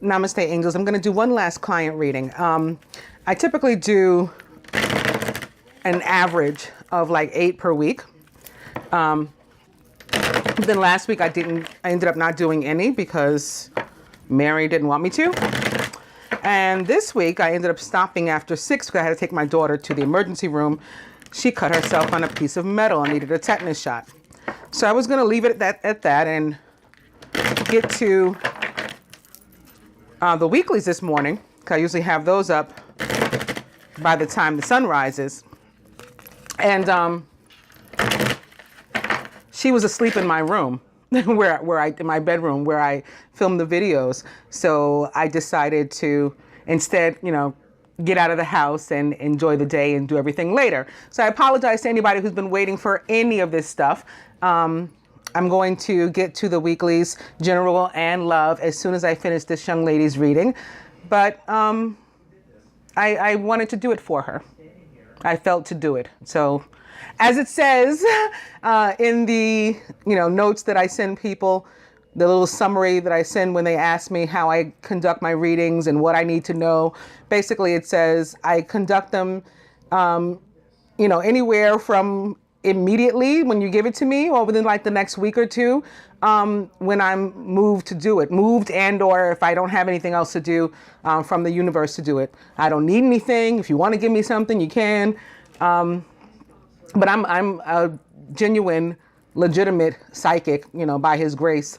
Namaste, angels. I'm going to do one last client reading. I typically do an average of like 8 per week. Then last week I ended up not doing any because Mary didn't want me to. And this week I ended up stopping after 6 because I had to take my daughter to the emergency room. She cut herself on a piece of metal and needed a tetanus shot. So I was going to leave it at that and get to the weeklies this morning, because I usually have those up by the time the sun rises. And she was asleep in my room, in my bedroom where I filmed the videos. So I decided to instead, get out of the house and enjoy the day and do everything later. So I apologize to anybody who's been waiting for any of this stuff. I'm going to get to the weeklies, general and love, as soon as I finish this young lady's reading. But I wanted to do it for her. I felt to do it. So as it says in the notes that I send people, the little summary that I send when they ask me how I conduct my readings and what I need to know, basically it says I conduct them anywhere from immediately when you give it to me or within like the next week or two when I'm moved to do it, and or if I don't have anything else to do from the universe to do it. I don't need anything. If you want to give me something, you can. But I'm a genuine, legitimate psychic, by his grace.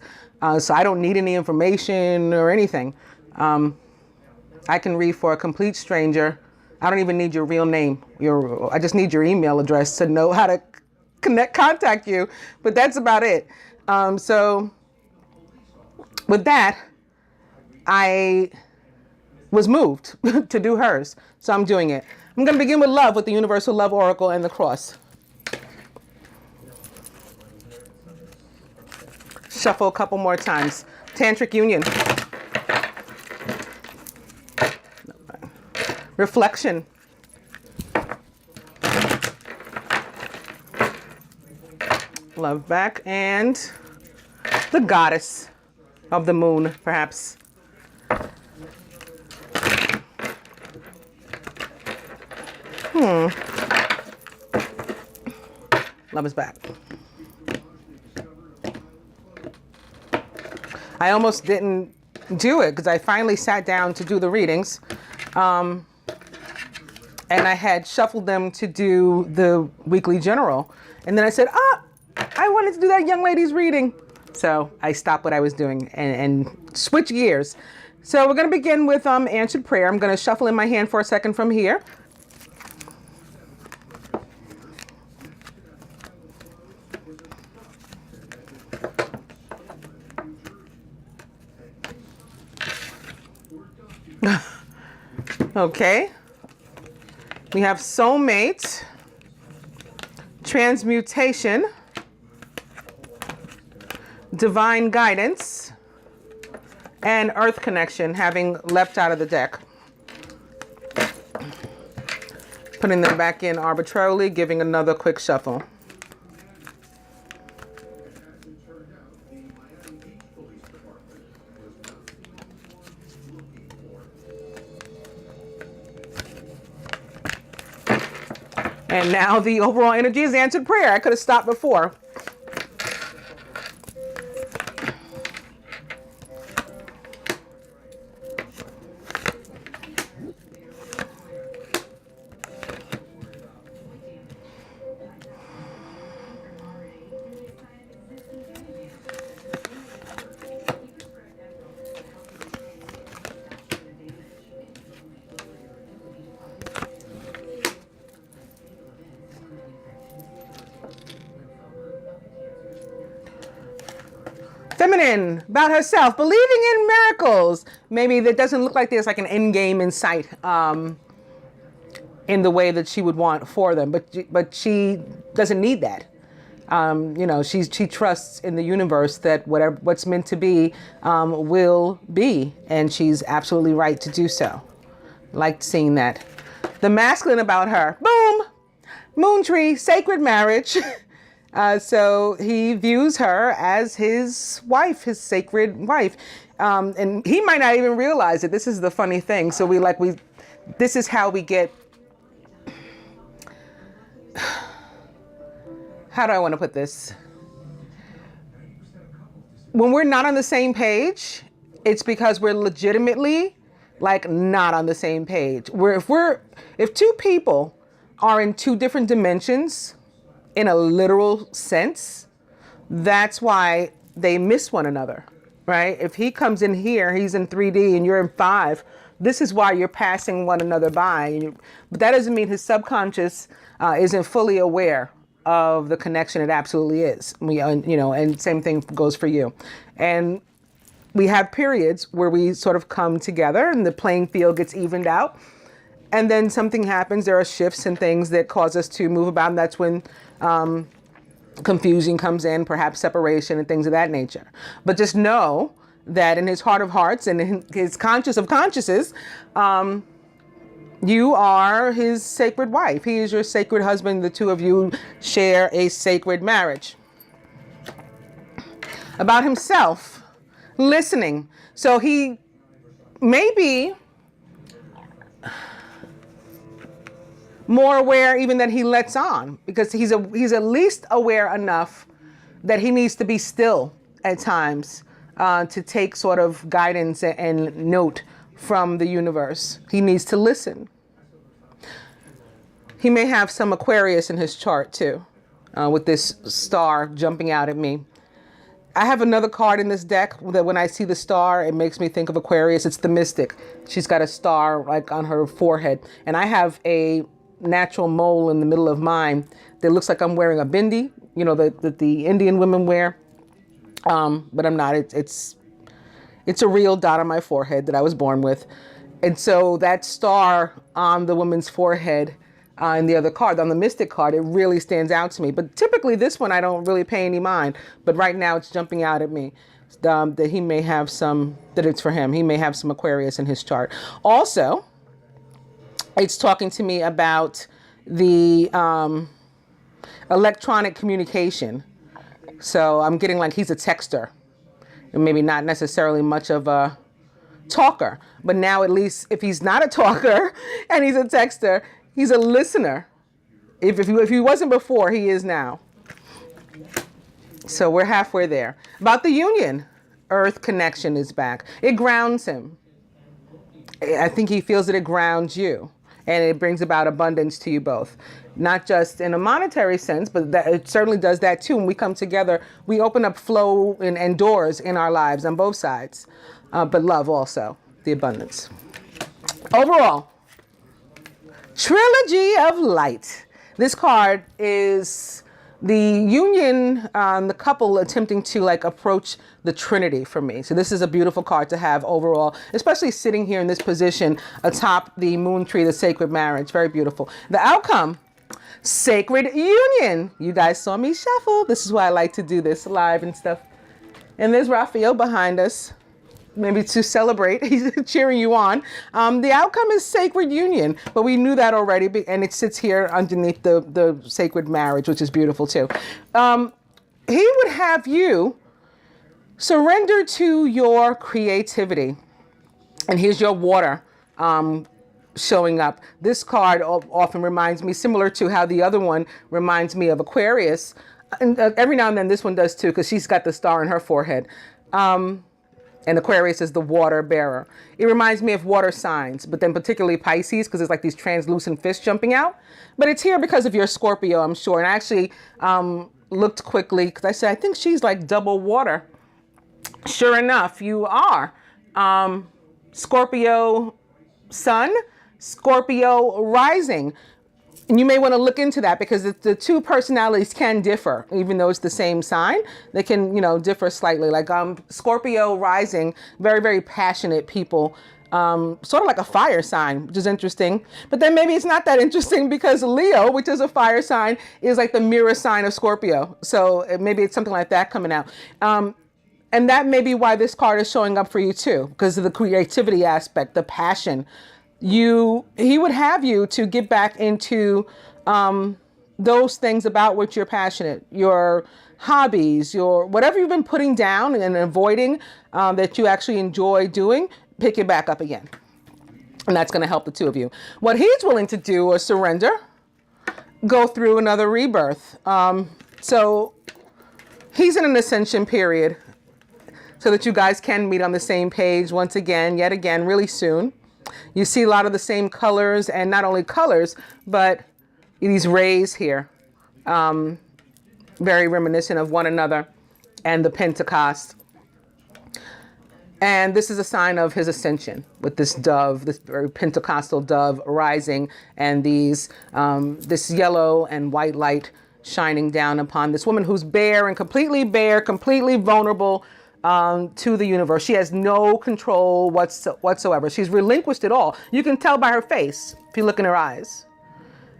So I don't need any information or anything. I can read for a complete stranger. I don't even need your real name. I just need your email address to know how to contact you. But that's about it. So with that, I was moved to do hers. So I'm doing it. I'm going to begin with love, with the Universal Love Oracle and the Cross. Shuffle a couple more times. Tantric Union. Reflection. Love back. And the goddess of the moon, perhaps. Love is back. I almost didn't do it because I finally sat down to do the readings. And I had shuffled them to do the weekly general. And then I said, I wanted to do that young lady's reading. So I stopped what I was doing and switch gears. So we're going to begin with answered prayer. I'm going to shuffle in my hand for a second from here. Okay, we have soulmate, transmutation, divine guidance, and earth connection, having leapt out of the deck. Putting them back in arbitrarily, giving another quick shuffle. And now the overall energy is answered prayer. I could have stopped before. Feminine, about herself, believing in miracles. Maybe that doesn't look like there's like an end game in sight in the way that she would want for them, but she doesn't need that. She trusts in the universe that what's meant to be will be, and she's absolutely right to do so. Liked seeing that. The masculine about her, boom, moon tree, sacred marriage. So he views her as his wife, his sacred wife. And he might not even realize it. This is the funny thing. So this is how we get, how do I want to put this? When we're not on the same page, it's because we're legitimately like not on the same page. If two people are in two different dimensions in a literal sense, that's why they miss one another, right? If he comes in here, he's in 3D and you're in 5, this is why you're passing one another by. But that doesn't mean his subconscious isn't fully aware of the connection. It absolutely is. And same thing goes for you. And we have periods where we sort of come together and the playing field gets evened out. And then something happens. There are shifts and things that cause us to move about. And that's when confusion comes in, perhaps separation and things of that nature. But just know that in his heart of hearts and in his conscious of consciences, you are his sacred wife. He is your sacred husband. The two of you share a sacred marriage. About himself, listening. So he may be more aware even than he lets on, because he's at least aware enough that he needs to be still at times to take sort of guidance and note from the universe. He needs to listen. He may have some Aquarius in his chart too, with this star jumping out at me. I have another card in this deck that when I see the star, it makes me think of Aquarius. It's the Mystic. She's got a star like on her forehead. And I have a natural mole in the middle of mine that looks like I'm wearing a bindi, that the Indian women wear. But I'm not. It's a real dot on my forehead that I was born with. And so that star on the woman's forehead in the other card, on the Mystic card, it really stands out to me. But typically this one, I don't really pay any mind. But right now it's jumping out at me that he may have that it's for him. He may have some Aquarius in his chart. Also, it's talking to me about the electronic communication. So I'm getting like he's a texter and maybe not necessarily much of a talker. But now at least if he's not a talker and he's a texter, he's a listener. If he wasn't before, he is now. So we're halfway there. About the union, Earth connection is back. It grounds him. I think he feels that it grounds you. And it brings about abundance to you both. Not just in a monetary sense, but that it certainly does that too. When we come together, we open up flow and doors in our lives on both sides. But love also, the abundance. Overall, Trilogy of Light. This card is the union, the couple attempting to approach the Trinity for me. So this is a beautiful card to have overall, especially sitting here in this position atop the moon tree, the sacred marriage. Very beautiful. The outcome, sacred union. You guys saw me shuffle. This is why I like to do this live and stuff. And there's Raphael behind us, maybe to celebrate. He's cheering you on. The outcome is sacred union, but we knew that already, and it sits here underneath the sacred marriage, which is beautiful too. He would have you surrender to your creativity. And here's your water showing up. This card often reminds me, similar to how the other one reminds me of Aquarius. And every now and then this one does too, because she's got the star in her forehead. And Aquarius is the water bearer. It reminds me of water signs, but then particularly Pisces, because it's like these translucent fish jumping out. But it's here because of your Scorpio, I'm sure. And I actually looked quickly, because I said, I think she's like double water. Sure enough, you are. Scorpio sun, Scorpio rising. And you may want to look into that, because the two personalities can differ, even though it's the same sign. They can, differ slightly. Like Scorpio rising, very, very passionate people, sort of like a fire sign, which is interesting. But then maybe it's not that interesting, because Leo, which is a fire sign, is like the mirror sign of Scorpio. So maybe it's something like that coming out. And that may be why this card is showing up for you too, because of the creativity aspect, the passion. He would have you to get back into those things about which you're passionate, your hobbies, your whatever you've been putting down and avoiding that you actually enjoy doing, pick it back up again. And that's going to help the two of you. What he's willing to do is surrender, go through another rebirth. So he's in an ascension period so that you guys can meet on the same page once again, yet again, really soon. You see a lot of the same colors, and not only colors, but these rays here, very reminiscent of one another, and the Pentecost. And this is a sign of his ascension with this dove, this very Pentecostal dove rising, and these this yellow and white light shining down upon this woman who's bare, completely vulnerable to the universe. She has no control whatsoever. She's relinquished it all. You can tell by her face if you look in her eyes.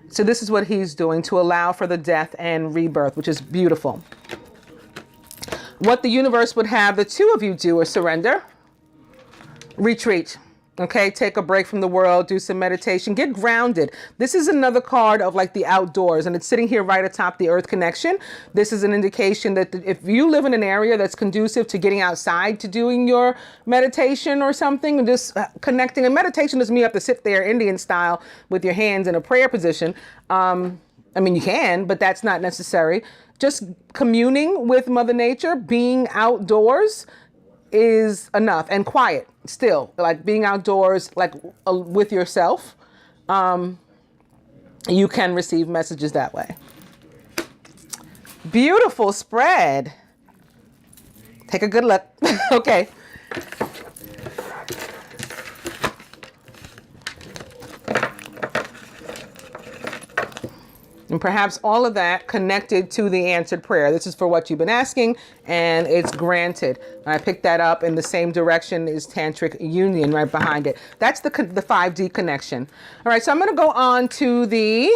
So this is what he's doing to allow for the death and rebirth, which is beautiful. What the universe would have the two of you do is surrender, retreat, okay? Take a break from the world, do some meditation, get grounded. This is another card of like the outdoors, and it's sitting here right atop the earth connection. This is an indication that if you live in an area that's conducive to getting outside to doing your meditation or something, just connecting. And meditation doesn't mean you have to sit there Indian style with your hands in a prayer position. I mean, you can, but that's not necessary. Just communing with Mother Nature, being outdoors is enough, and quiet still, like being outdoors, like with yourself. You can receive messages that way. Beautiful spread. Take a good look. Okay. And perhaps all of that connected to the answered prayer. This is for what you've been asking, and it's granted. I picked that up in the same direction as Tantric Union right behind it. That's the 5D connection. All right, so I'm going to go on to the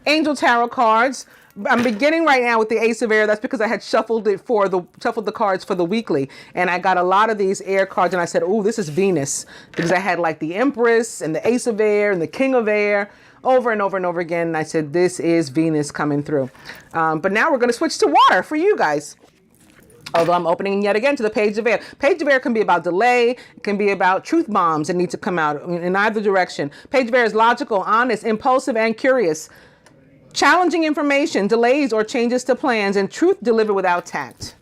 Angel Tarot cards. I'm beginning right now with the Ace of Air. That's because I had shuffled the cards for the weekly, and I got a lot of these air cards, and I said, "Oh, this is Venus," because I had like the Empress and the Ace of Air and the King of Air over and over and over again. And I said, this is Venus coming through. But now we're going to switch to water for you guys. Although I'm opening yet again to the Page of Air. Page of Air can be about delay. It can be about truth bombs that need to come out in either direction. Page of Air is logical, honest, impulsive, and curious. Challenging information, delays or changes to plans, and truth delivered without tact.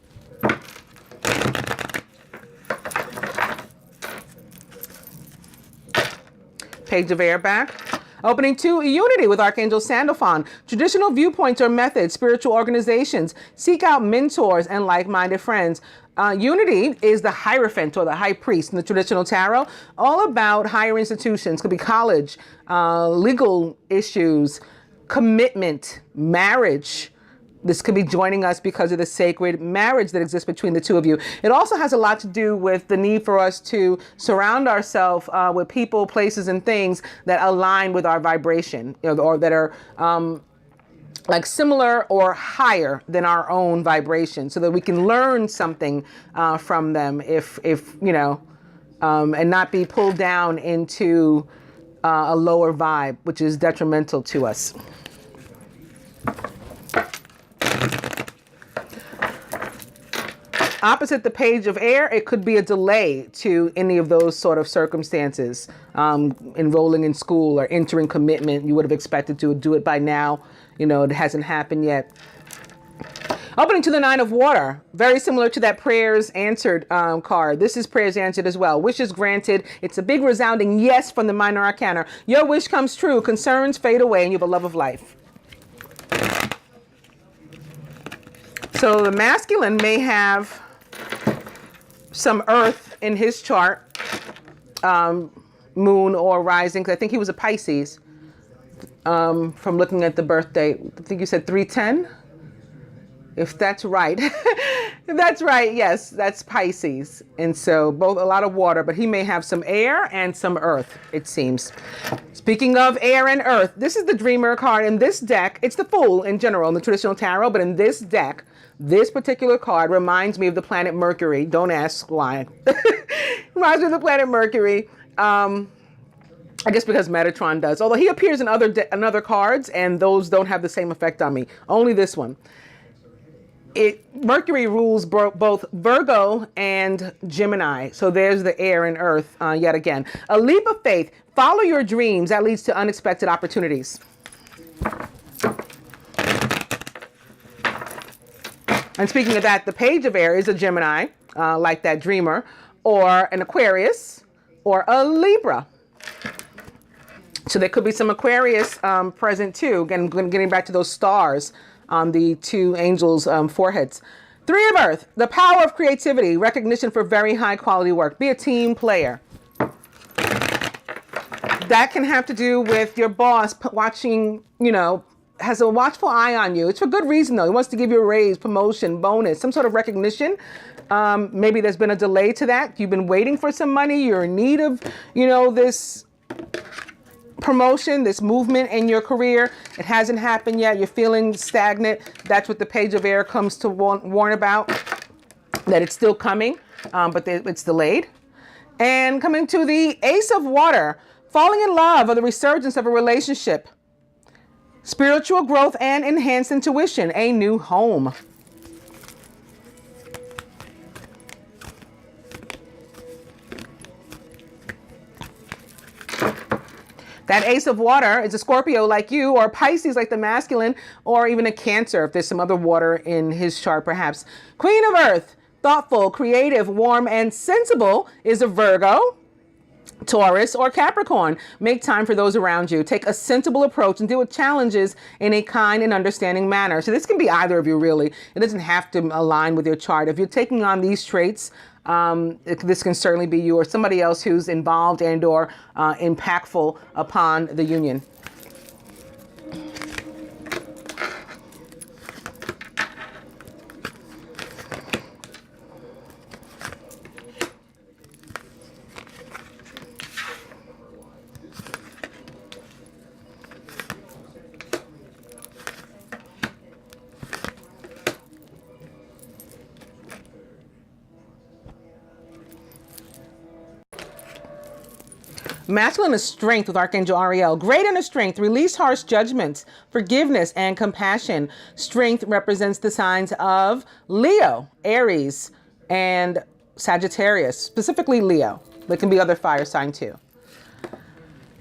Page of Air back. Opening 2, unity with Archangel Sandalphon. Traditional viewpoints or methods, spiritual organizations. Seek out mentors and like-minded friends. Unity is the Hierophant or the High Priest in the traditional tarot. All about higher institutions. Could be college, legal issues, commitment, marriage. This could be joining us because of the sacred marriage that exists between the two of you. It also has a lot to do with the need for us to surround ourselves with people, places, and things that align with our vibration, or that are like similar or higher than our own vibration, so that we can learn something from them, if and not be pulled down into a lower vibe, which is detrimental to us. Opposite the Page of Air, it could be a delay to any of those sort of circumstances. Enrolling in school or entering commitment. You would have expected to do it by now. It hasn't happened yet. Opening to the Nine of Water. Very similar to that Prayers Answered card. This is Prayers Answered as well. Wishes granted. It's a big resounding yes from the Minor Arcana. Your wish comes true. Concerns fade away and you have a love of life. So the masculine may have some earth in his chart, moon or rising, because I think he was a Pisces, from looking at the birth date. I think you said 310, if that's right. If that's right, yes, that's Pisces. And so both a lot of water, but he may have some air and some earth, it seems. Speaking of air and earth, this is the Dreamer card. In this deck, it's the Fool in general in the traditional tarot, but in this deck, this particular card reminds me of the planet Mercury. Don't ask why. Reminds me of the planet Mercury. I guess because Metatron does. Although he appears in other cards, and those don't have the same effect on me. Only this one. Mercury rules both Virgo and Gemini. So there's the air and earth yet again. A leap of faith. Follow your dreams. That leads to unexpected opportunities. And speaking of that, the page of air is a Gemini, like that dreamer, or an Aquarius, or a Libra. So there could be some Aquarius present too. Again, getting back to those stars on the two angels' foreheads. Three of Earth, the power of creativity, recognition for very high quality work. Be a team player. That can have to do with your boss watching, has a watchful eye on you. It's for good reason though. He wants to give you a raise, promotion, bonus, some sort of recognition. Maybe there's been a delay to that. You've been waiting for some money. You're in need of, this promotion, this movement in your career. It hasn't happened yet. You're feeling stagnant. That's what the page of air comes to warn about, that it's still coming, but it's delayed. And coming to the Ace of Water, falling in love or the resurgence of a relationship, spiritual growth and enhanced intuition, a new home. That Ace of Water is a Scorpio like you, or Pisces like the masculine, or even a Cancer if there's some other water in his chart perhaps. Queen of Earth, thoughtful, creative, warm, and sensible is a Virgo, Taurus, or Capricorn. Make time for those around you. Take a sensible approach and deal with challenges in a kind and understanding manner. So this can be either of you really. It doesn't have to align with your chart. If you're taking on these traits, this can certainly be you or somebody else who's involved and or impactful upon the union. Masculine is strength with Archangel Ariel. Great inner strength. Release harsh judgments, forgiveness, and compassion. Strength represents the signs of Leo, Aries, and Sagittarius, specifically Leo. There can be other fire sign too.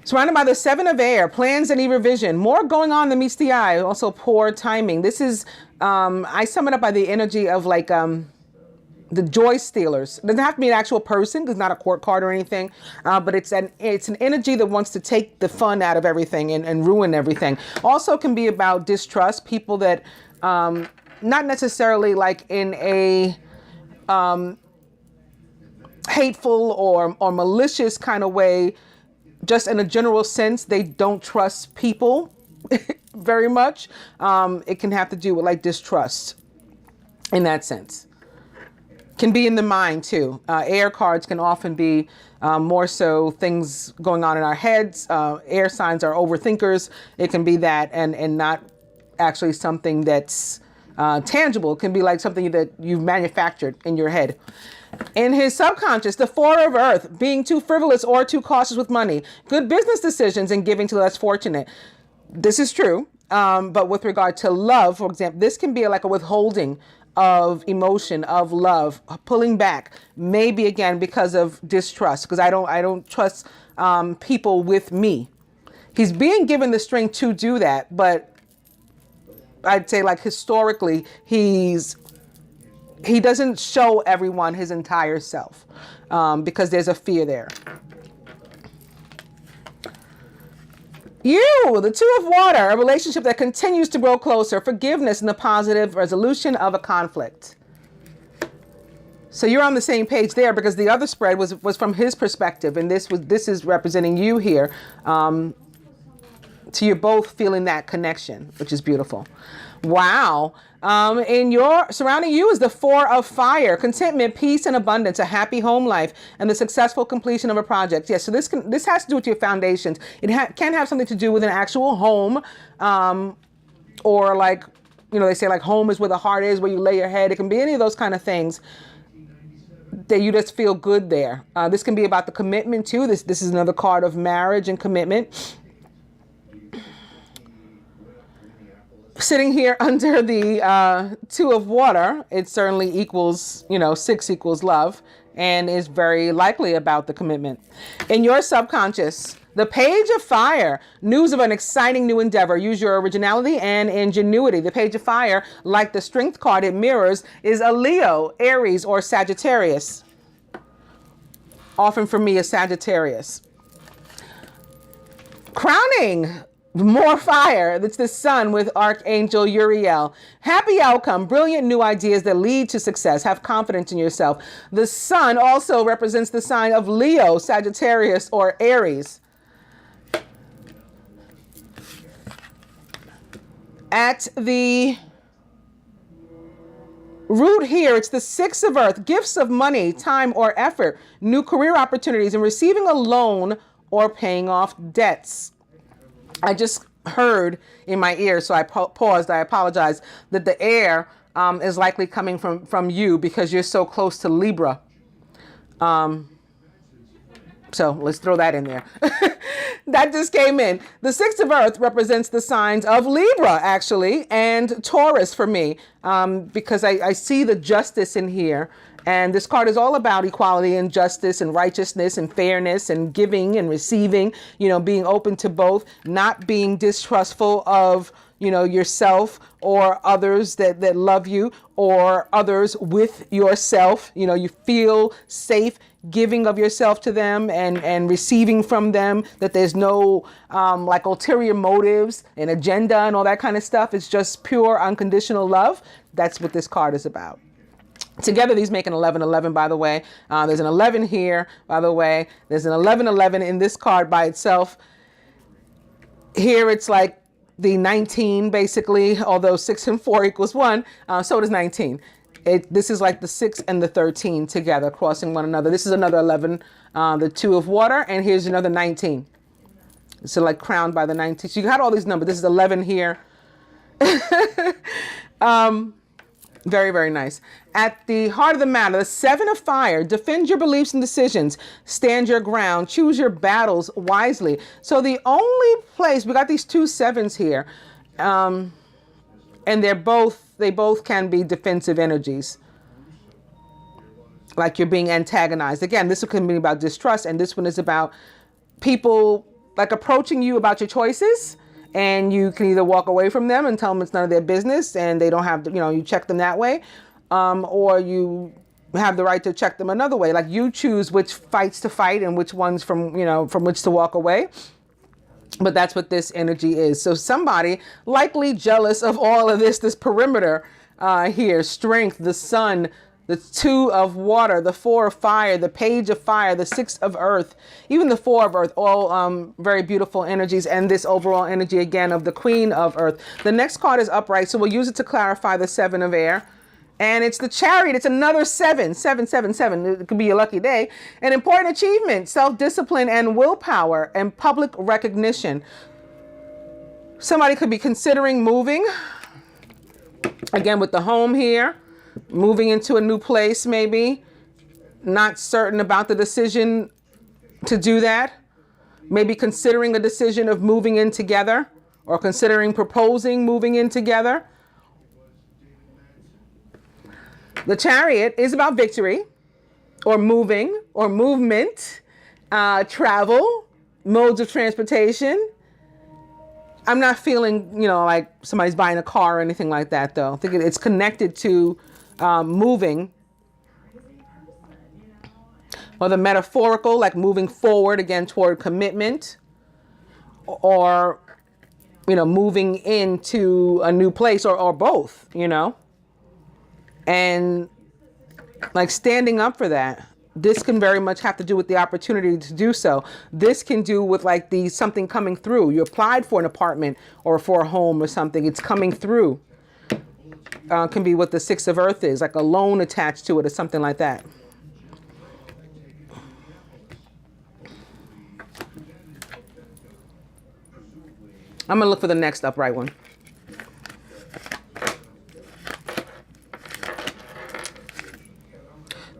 Surrounded by the Seven of Air, plans and revision. More going on than meets the eye. Also poor timing. This is, I sum it up by the energy of like, the joy stealers. It doesn't have to be an actual person. It's not a court card or anything, but it's an energy that wants to take the fun out of everything and ruin everything. Also can be about distrust, people that not necessarily like in a hateful or malicious kind of way, just in a general sense, they don't trust people very much. It can have to do with like distrust in that sense. Can be in the mind too. Air cards can often be more so things going on in our heads. Air signs are overthinkers. It can be that and not actually something that's tangible. It can be like something that you've manufactured in your head. In his subconscious, the Four of Earth, being too frivolous or too cautious with money. Good business decisions and giving to the less fortunate. This is true. But with regard to love, for example, this can be like a withholding of emotion, of love, pulling back, maybe again because of distrust, because I don't trust people with me. He's being given the strength to do that, but I'd say like historically he doesn't show everyone his entire self because there's a fear there. You, the Two of Water, a relationship that continues to grow closer, forgiveness and the positive resolution of a conflict. So you're on the same page there because the other spread was from his perspective, and this is representing you here. So you're both feeling that connection, which is beautiful. Wow. Surrounding you is the Four of Fire, contentment, peace, and abundance, a happy home life, and the successful completion of a project. Yes, so this has to do with your foundations. It can have something to do with an actual home, or like, they say like home is where the heart is, where you lay your head. It can be any of those kind of things. that you just feel good there. This can be about the commitment too. This is another card of marriage and commitment. Sitting here under the Two of Water, it certainly equals, 6 equals love, and is very likely about the commitment. In your subconscious, the Page of Fire, news of an exciting new endeavor. Use your originality and ingenuity. The Page of Fire, like the Strength card it mirrors, is a Leo, Aries, or Sagittarius. Often for me, a Sagittarius. Crowning, more fire. That's the Sun with Archangel Uriel. Happy outcome, brilliant new ideas that lead to success. Have confidence in yourself. The Sun also represents the sign of Leo, Sagittarius, or Aries. At the root here, it's the Six of Earth, gifts of money, time, or effort, new career opportunities, and receiving a loan or paying off debts. I just heard in my ear, so I paused. I apologize, that the air is likely coming from you because you're so close to Libra. So let's throw that in there. That just came in. The Six of Earth represents the signs of Libra, actually, and Taurus for me, because I see the justice in here. And this card is all about equality and justice and righteousness and fairness and giving and receiving, being open to both, not being distrustful of, yourself or others that love you, or others with yourself. You feel safe giving of yourself to them and receiving from them, that there's no like ulterior motives and agenda and all that kind of stuff. It's just pure unconditional love. That's what this card is about. Together, these make an 11-11, by the way. There's an 11 here, by the way. There's an 11-11 in this card by itself. Here, it's like the 19, basically, although 6 and 4 equals 1. So does 19. This is like the 6 and the 13 together, crossing one another. This is another 11, the Two of Water, and here's another 19. So like crowned by the 19. So you got all these numbers. This is 11 here. Very, very nice. At the heart of the matter, the Seven of Fire, defend your beliefs and decisions, stand your ground, choose your battles wisely. So the only place, we got these 2 sevens here, and they both can be defensive energies. Like you're being antagonized. Again, this one can be about distrust, and this one is about people like approaching you about your choices. And you can either walk away from them and tell them it's none of their business and they don't have to, you check them that way. Or you have the right to check them another way. Like you choose which fights to fight and which ones from which to walk away. But that's what this energy is. So somebody likely jealous of all of this perimeter here, strength, the Sun, the Two of Water, the Four of Fire, the Page of Fire, the Six of Earth, even the Four of Earth, all very beautiful energies, and this overall energy again of the Queen of Earth. The next card is upright, so we'll use it to clarify the Seven of Air. And it's the Chariot. It's another 7, 7, 7, 7. It could be a lucky day. An important achievement, self-discipline and willpower and public recognition. Somebody could be considering moving. Again, with the home here, moving into a new place, maybe. Not certain about the decision to do that. Maybe considering a decision of moving in together, or considering proposing moving in together. The Chariot is about victory, or moving, or movement, travel, modes of transportation. I'm not feeling, like somebody's buying a car or anything like that, though. I think it's connected to moving. Or the metaphorical, like moving forward again toward commitment. Or, moving into a new place, or both, And like standing up for that. This can very much have to do with the opportunity to do so. This can do with like something coming through. You applied for an apartment or for a home or something. It's coming through. Can be what the Six of Earth is, like a loan attached to it or something like that. I'm going to look for the next upright one.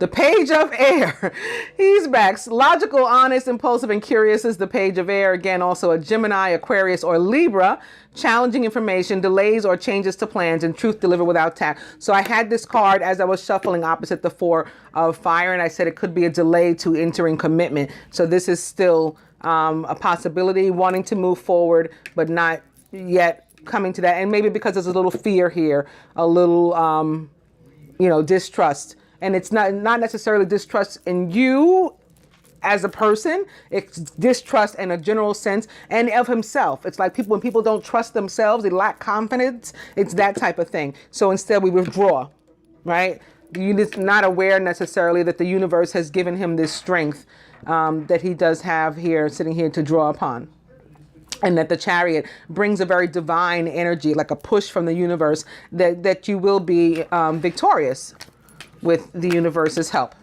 The page of air. He's back. Logical, honest, impulsive, and curious is the page of air. Again, also a Gemini, Aquarius, or Libra. Challenging information, delays or changes to plans, and truth delivered without tact. So I had this card as I was shuffling opposite the Four of Fire, and I said it could be a delay to entering commitment. So this is still a possibility, wanting to move forward, but not yet coming to that. And maybe because there's a little fear here, a little, distrust. And it's not necessarily distrust in you as a person. It's distrust in a general sense, and of himself. It's like when people don't trust themselves, they lack confidence. It's that type of thing. So instead we withdraw, right? You're just not aware necessarily that the universe has given him this strength that he does have here, sitting here to draw upon. And that the Chariot brings a very divine energy, like a push from the universe, that you will be victorious with the universe's help.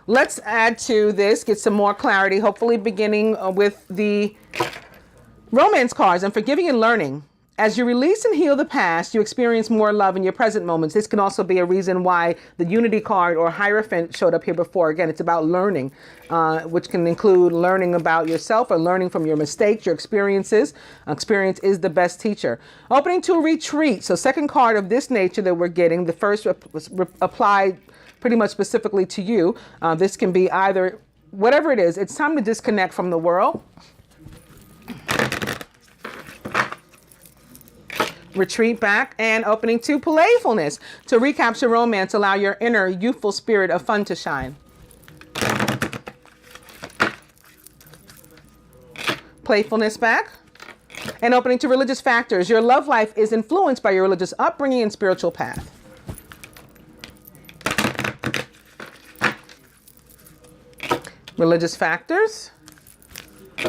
Let's add to this, get some more clarity, hopefully beginning with the romance cards and forgiving and learning. As you release and heal the past, you experience more love in your present moments. This can also be a reason why the Unity card or Hierophant showed up here before. Again, it's about learning, which can include learning about yourself or learning from your mistakes, your experiences. Experience is the best teacher. Opening to a retreat. So second card of this nature that we're getting. The first applied pretty much specifically to you. This can be either, whatever it is, it's time to disconnect from the world. Retreat back, and opening to playfulness. To recapture romance, allow your inner youthful spirit of fun to shine. Playfulness back. And opening to religious factors. Your love life is influenced by your religious upbringing and spiritual path. Religious factors.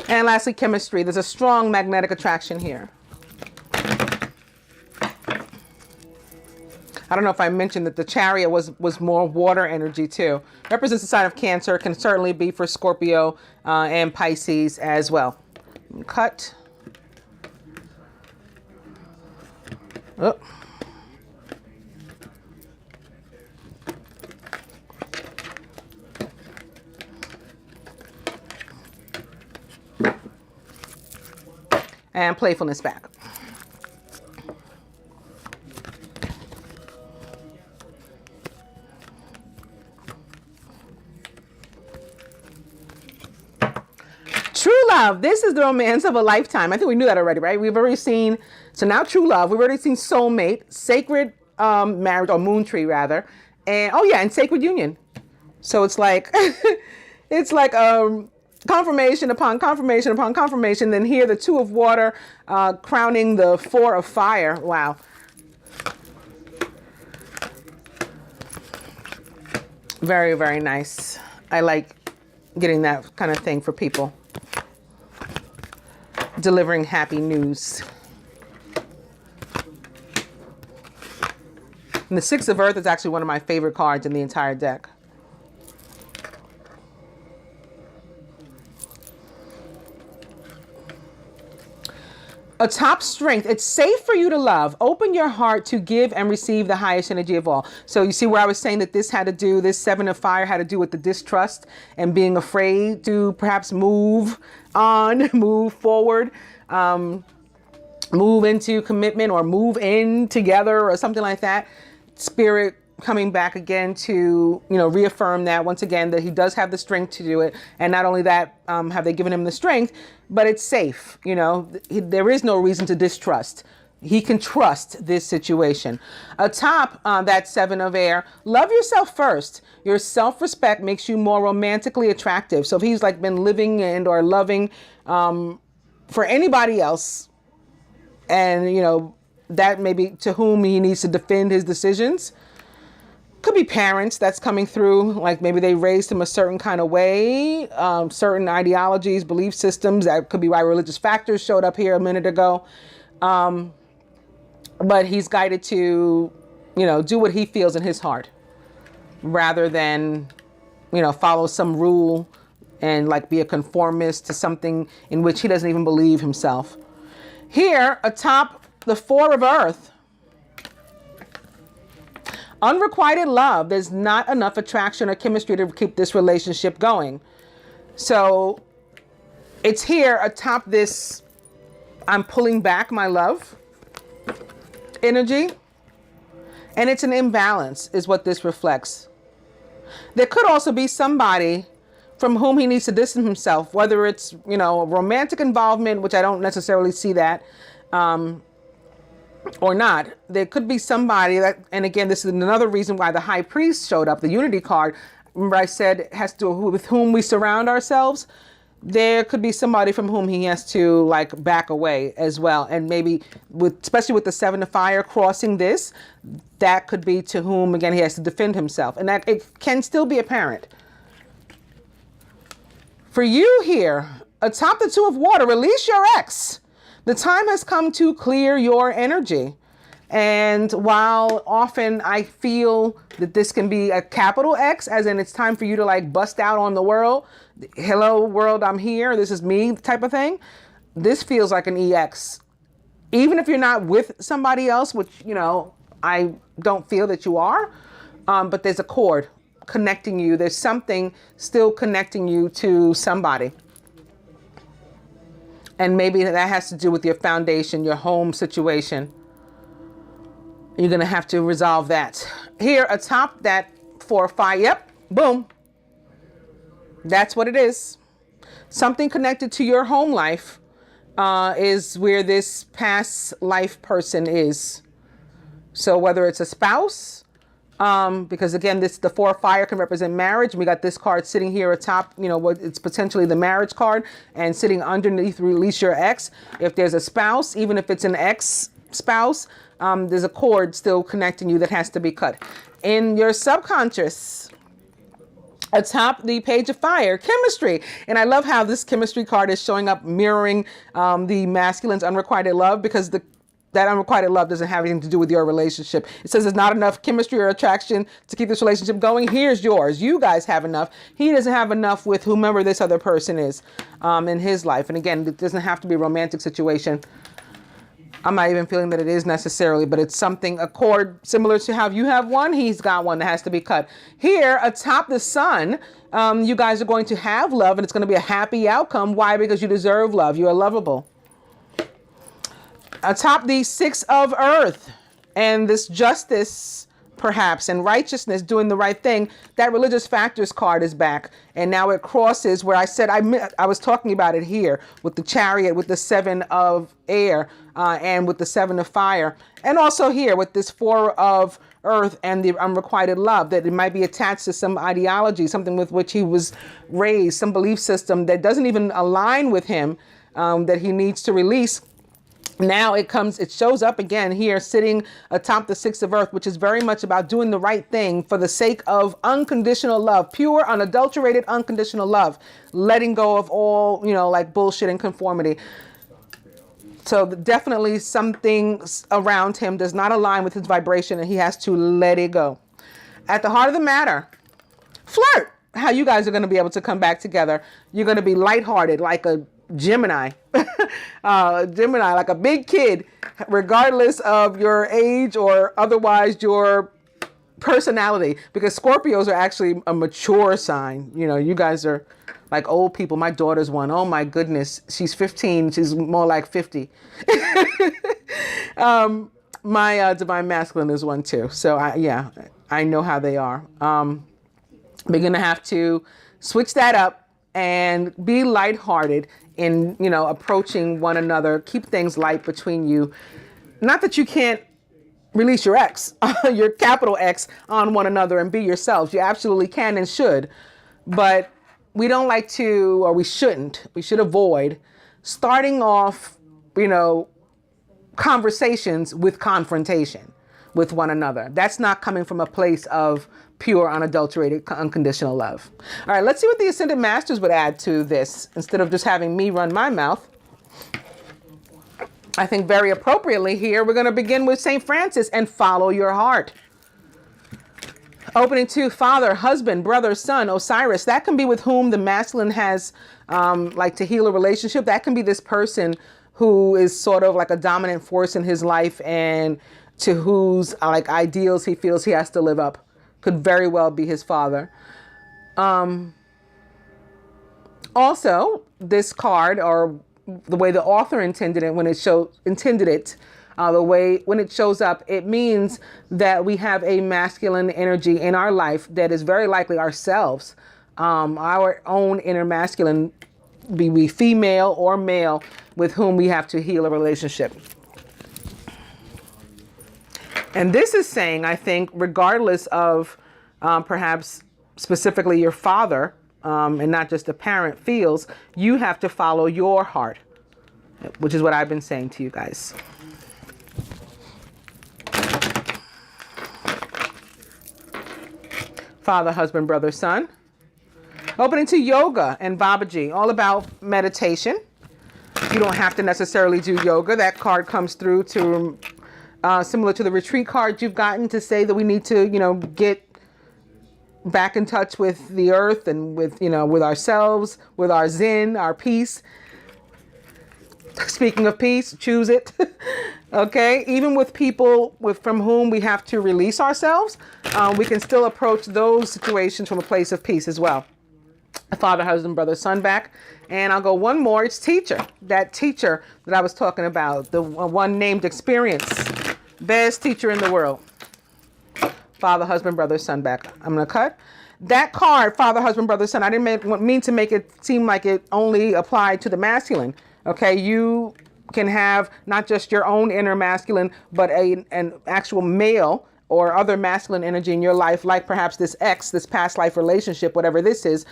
And lastly, chemistry. There's a strong magnetic attraction here. I don't know if I mentioned that the Chariot was more water energy too. Represents the sign of Cancer. Can certainly be for Scorpio and Pisces as well. Cut. Oh. And playfulness back. True love. This is the romance of a lifetime. I think we knew that already, right? We've already seen, so now true love. We've already seen soulmate, sacred marriage, or moon tree rather. And oh yeah, and sacred union. So it's like, it's like confirmation upon confirmation upon confirmation. Then here, the Two of Water crowning the Four of Fire. Wow. Very, very nice. I like getting that kind of thing for people. Delivering happy news. And the Six of Earth is actually one of my favorite cards in the entire deck. A top strength. It's safe for you to love. Open your heart to give and receive the highest energy of all. So you see where I was saying that this Seven of Fire had to do with the distrust and being afraid to perhaps move on, move forward, move into commitment or move in together or something like that. Spirit coming back again to, reaffirm that once again, that he does have the strength to do it. And not only that, have they given him the strength, but it's safe. There is no reason to distrust. He can trust this situation. Atop that Seven of Air, love yourself first. Your self-respect makes you more romantically attractive. So if he's like been living and or loving for anybody else, and that maybe to whom he needs to defend his decisions. Could be parents that's coming through, like maybe they raised him a certain kind of way, certain ideologies, belief systems. That could be why religious factors showed up here a minute ago. But he's guided to, do what he feels in his heart rather than, follow some rule and like be a conformist to something in which he doesn't even believe himself. Here, atop the Four of Earth, Unrequited love. There's not enough attraction or chemistry to keep this relationship going. So it's here atop this, I'm pulling back my love energy. And it's an imbalance is what this reflects. There could also be somebody from whom he needs to distance himself, whether it's, you know, romantic involvement, which I don't necessarily see that, or not. There could be somebody that, and again, this is another reason why the High Priest showed up, the Unity card. Remember I said it has to do with whom we surround ourselves. There could be somebody from whom he has to like back away as well. And maybe especially with the 7 of Fire crossing this, that could be to whom, again, he has to defend himself. And that it can still be apparent. For you here, atop the 2 of Water, release your ex. The time has come to clear your energy. And while often I feel that this can be a capital X, as in it's time for you to like bust out on the world, hello world, I'm here, this is me type of thing, this feels like an EX. Even if you're not with somebody else, which, you know, I don't feel that you are, but there's a cord connecting you. There's something still connecting you to somebody. And maybe that has to do with your foundation, your home situation. You're going to have to resolve that. Here atop that 4 of Fire, yep, boom. That's what it is. Something connected to your home life is where this past life person is. So whether it's a spouse, because again, the 4 of Fire can represent marriage. We got this card sitting here atop, you know, what it's potentially the marriage card, and sitting underneath release your ex. If there's a spouse, even if it's an ex-spouse, there's a cord still connecting you that has to be cut. In your subconscious, atop the Page of Fire, chemistry. And I love how this chemistry card is showing up mirroring the masculine's unrequited love, because that unrequited love doesn't have anything to do with your relationship. It says there's not enough chemistry or attraction to keep this relationship going. Here's yours. You guys have enough. He doesn't have enough with whomever this other person is in his life. And again, it doesn't have to be a romantic situation. I'm not even feeling that it is necessarily, but it's something, a cord similar to how you have one, he's got one that has to be cut. Here, atop the Sun, you guys are going to have love, and it's going to be a happy outcome. Why? Because you deserve love. You are lovable. Atop the 6 of Earth, and this justice, perhaps, and righteousness, doing the right thing, that religious factors card is back. And now it crosses where I said, I was talking about it here with the Chariot, with the 7 of Air, and with the 7 of Fire. And also here with this 4 of Earth and the unrequited love, that it might be attached to some ideology, something with which he was raised, some belief system that doesn't even align with him, that he needs to release. Now it shows up again here sitting atop the 6 of Earth, which is very much about doing the right thing for the sake of unconditional love, pure, unadulterated, unconditional love, letting go of all, you know, like bullshit and conformity. So definitely something around him does not align with his vibration, and he has to let it go. At the heart of the matter, flirt. How you guys are going to be able to come back together. You're going to be lighthearted like a Gemini. Gemini, like a big kid, regardless of your age or otherwise your personality, because Scorpios are actually a mature sign. You know, you guys are like old people. My daughter's one. Oh my goodness. She's 15. She's more like 50. My divine masculine is one too. So I know how they are. We're going to have to switch that up and be lighthearted in, you know, approaching one another. Keep things light between you. Not that you can't release your ex, your capital X, on one another and be yourselves. You absolutely can and should. But we don't like to, or we shouldn't, we should avoid starting off, you know, conversations with confrontation with one another. That's not coming from a place of pure, unadulterated, unconditional love. All right, let's see what the Ascended Masters would add to this instead of just having me run my mouth. I think very appropriately here, we're going to begin with St. Francis and follow your heart. Opening to father, husband, brother, son, Osiris. That can be with whom the masculine has like to heal a relationship. That can be this person who is sort of like a dominant force in his life and to whose like ideals he feels he has to live up. Could very well be his father. Also, this card, or the way the author intended it when it the way when it shows up, it means that we have a masculine energy in our life that is very likely ourselves, our own inner masculine, be we female or male, with whom we have to heal a relationship. And this is saying, I think, regardless of perhaps specifically your father, and not just the parent feels, you have to follow your heart, which is what I've been saying to you guys. Father, husband, brother, son. Opening to yoga and Babaji, all about meditation. You don't have to necessarily do yoga. That card comes through to similar to the retreat card you've gotten, to say that we need to, get back in touch with the earth and with ourselves, with our zen, our peace. Speaking of peace, choose it. Okay, even with people from whom we have to release ourselves, we can still approach those situations from a place of peace as well. Father, husband, brother, son back. And I'll go one more. It's teacher. That teacher that I was talking about, the one named experience. Best teacher in the world. Father, husband, brother, son back. I'm going to cut. That card, father, husband, brother, son, I didn't mean to make it seem like it only applied to the masculine. Okay, you can have not just your own inner masculine, but an actual male or other masculine energy in your life, like perhaps this ex, this past life relationship, whatever this is,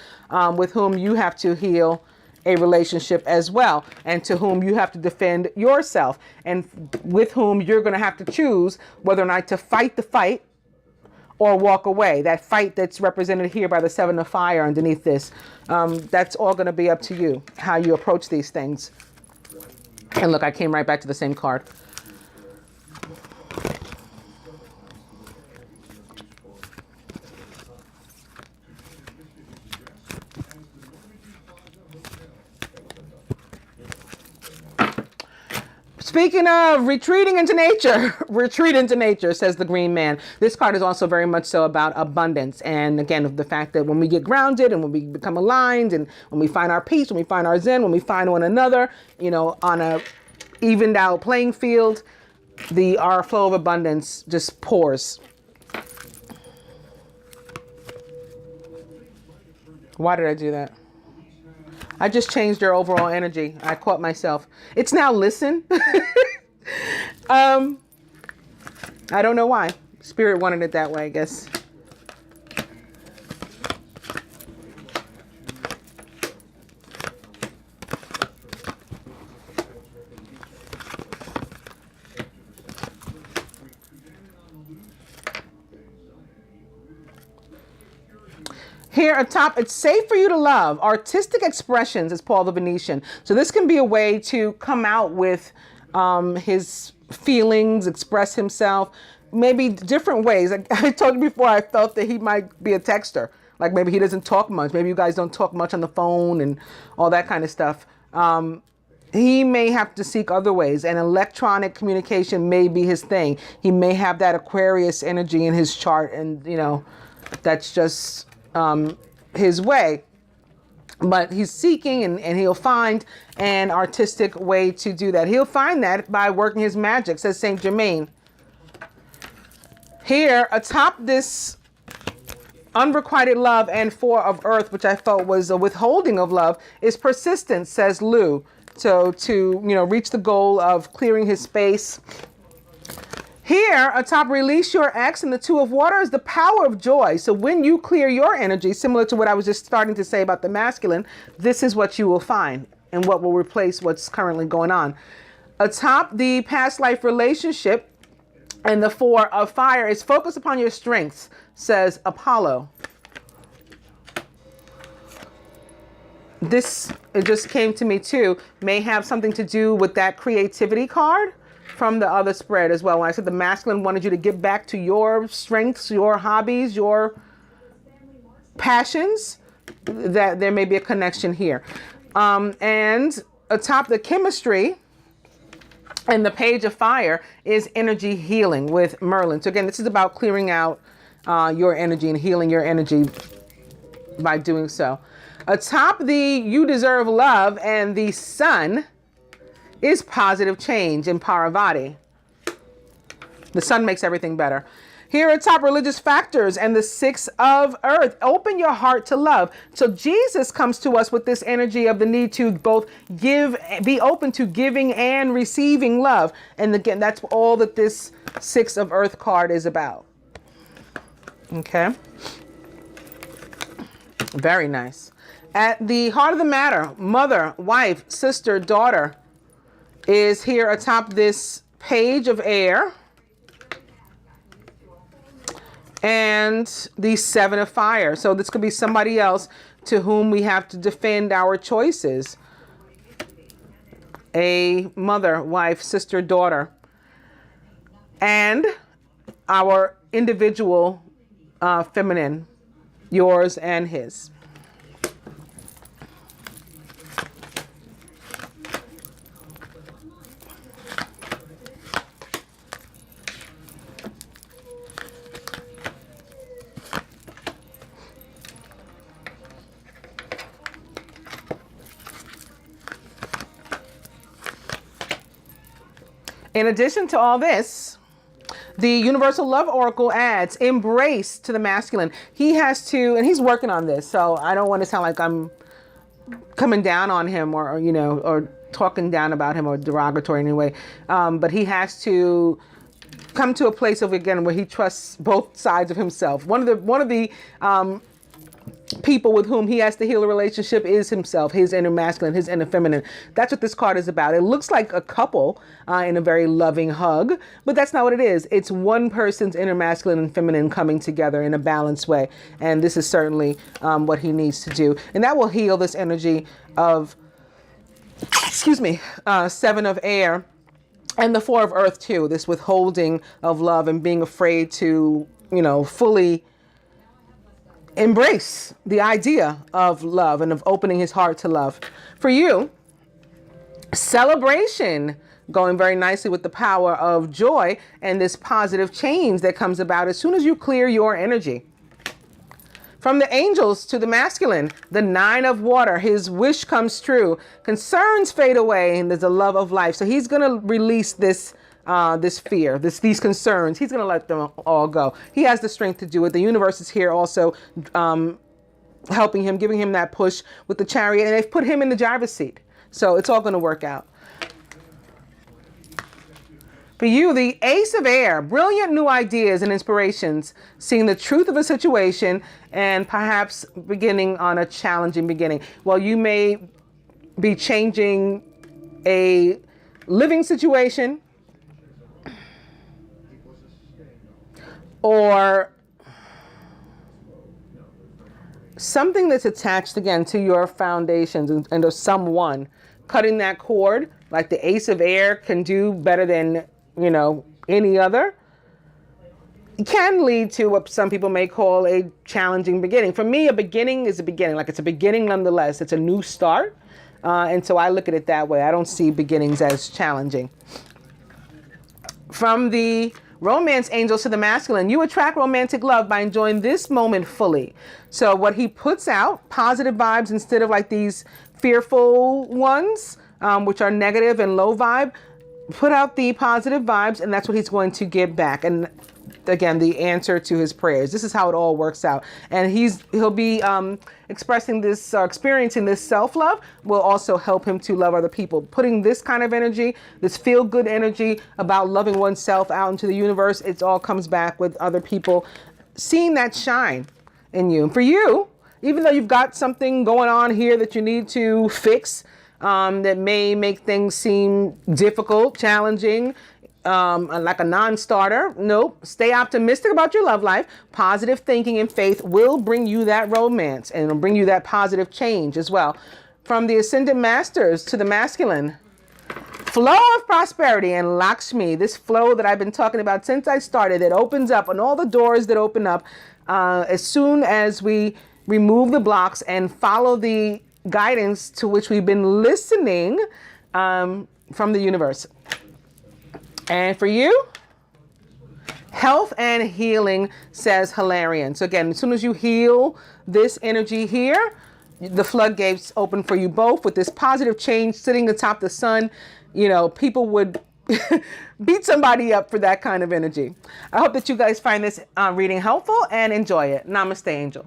with whom you have to heal a relationship as well, and to whom you have to defend yourself, and with whom you're going to have to choose whether or not to fight the fight or walk away. That fight that's represented here by the 7 of fire underneath this, that's all going to be up to you, how you approach these things. And look, I came right back to the same card. Speaking of retreating into nature, retreat into nature, says the green man. This card is also very much so about abundance. And again, the fact that when we get grounded and when we become aligned and when we find our peace, when we find our zen, when we find one another, on a evened out playing field, our flow of abundance just pours. Why did I do that? I just changed your overall energy. I caught myself. It's now listen. I don't know why. Spirit wanted it that way, I guess. Here atop, it's safe for you to love. Artistic expressions, is Paul the Venetian. So this can be a way to come out with his feelings, express himself, maybe different ways. I told you before, I felt that he might be a texter. Like maybe he doesn't talk much. Maybe you guys don't talk much on the phone and all that kind of stuff. He may have to seek other ways, and electronic communication may be his thing. He may have that Aquarius energy in his chart, and that's just his way. But he's seeking, and he'll find an artistic way to do that. He'll find that by working his magic, says Saint Germain. Here atop this unrequited love and 4 of earth, which I felt was a withholding of love, is persistence, says Lou. So to reach the goal of clearing his space. Here, atop release your ex, and the 2 of water is the power of joy. So when you clear your energy, similar to what I was just starting to say about the masculine, this is what you will find and what will replace what's currently going on. Atop the past life relationship and the 4 of fire is focus upon your strengths, says Apollo. This, it just came to me too, may have something to do with that creativity card from the other spread as well. When I said the masculine wanted you to get back to your strengths, your hobbies, your passions, that there may be a connection here. And atop the chemistry And the Page of Fire is energy healing with Merlin. So again, this is about clearing out your energy and healing your energy by doing so. Atop the You Deserve Love and the Sun is positive change in Parvati. The sun makes everything better. Here are top religious factors and the Six of Earth. Open your heart to love. So Jesus comes to us with this energy of the need to both be open to giving and receiving love. And again, that's all that this Six of Earth card is about. Okay. Very nice. At the heart of the matter, mother, wife, sister, daughter is here atop this Page of Air. And the Seven of Fire. So this could be somebody else to whom we have to defend our choices. A mother, wife, sister, daughter. And our individual feminine, yours and his. In addition to all this, the Universal Love Oracle adds embrace to the masculine. He has to, and he's working on this, so I don't want to sound like I'm coming down on him or you know, or talking down about him or derogatory in any way. But he has to come to a place of, again, where he trusts both sides of himself. One of the people with whom he has to heal a relationship is himself, his inner masculine, his inner feminine. That's what this card is about. It looks like a couple in a very loving hug, but that's not what it is. It's one person's inner masculine and feminine coming together in a balanced way. And this is certainly what he needs to do. And that will heal this energy of, Seven of Air and the Four of Earth too. This withholding of love and being afraid to, you know, fully embrace the idea of love and of opening his heart to love. For you, celebration, going very nicely with the power of joy and this positive change that comes about as soon as you clear your energy. From the angels to the masculine, the Nine of Water, his wish comes true. Concerns fade away and there's a love of life. So he's going to release this fear, these concerns. He's going to let them all go. He has the strength to do it. The universe is here also helping him, giving him that push with the Chariot. And they've put him in the driver's seat. So it's all going to work out. For you, the Ace of Air, brilliant new ideas and inspirations, seeing the truth of a situation and perhaps beginning on a challenging beginning. Well, you may be changing a living situation or something that's attached again to your foundations and to someone. Cutting that cord, like the Ace of Air can do better than, you know, any other. It can lead to what some people may call a challenging beginning. For me, a beginning is a beginning. Like, it's a beginning nonetheless. It's a new start. And so I look at it that way. I don't see beginnings as challenging. From the romance angels to the masculine, you attract romantic love by enjoying this moment fully. So what he puts out, positive vibes instead of like these fearful ones, which are negative and low vibe. Put out the positive vibes, and that's what he's going to give back. And again, the answer to his prayers. This is how it all works out. And he'll be expressing this, experiencing this self-love will also help him to love other people. Putting this kind of energy, this feel-good energy about loving oneself out into the universe, it all comes back with other people seeing that shine in you. And for you, even though you've got something going on here that you need to fix, that may make things seem difficult, challenging, like a non-starter. Nope. Stay optimistic about your love life. Positive thinking and faith will bring you that romance and it'll bring you that positive change as well. From the Ascendant Masters to the masculine, flow of prosperity and Lakshmi, this flow that I've been talking about since I started, that opens up, and all the doors that open up as soon as we remove the blocks and follow the guidance to which we've been listening from the universe. And for you, health and healing, says Hilarion. So again, as soon as you heal this energy here, the floodgates open for you both with this positive change sitting atop the sun. You know, people would beat somebody up for that kind of energy. I hope that you guys find this reading helpful and enjoy it. Namaste, Angel.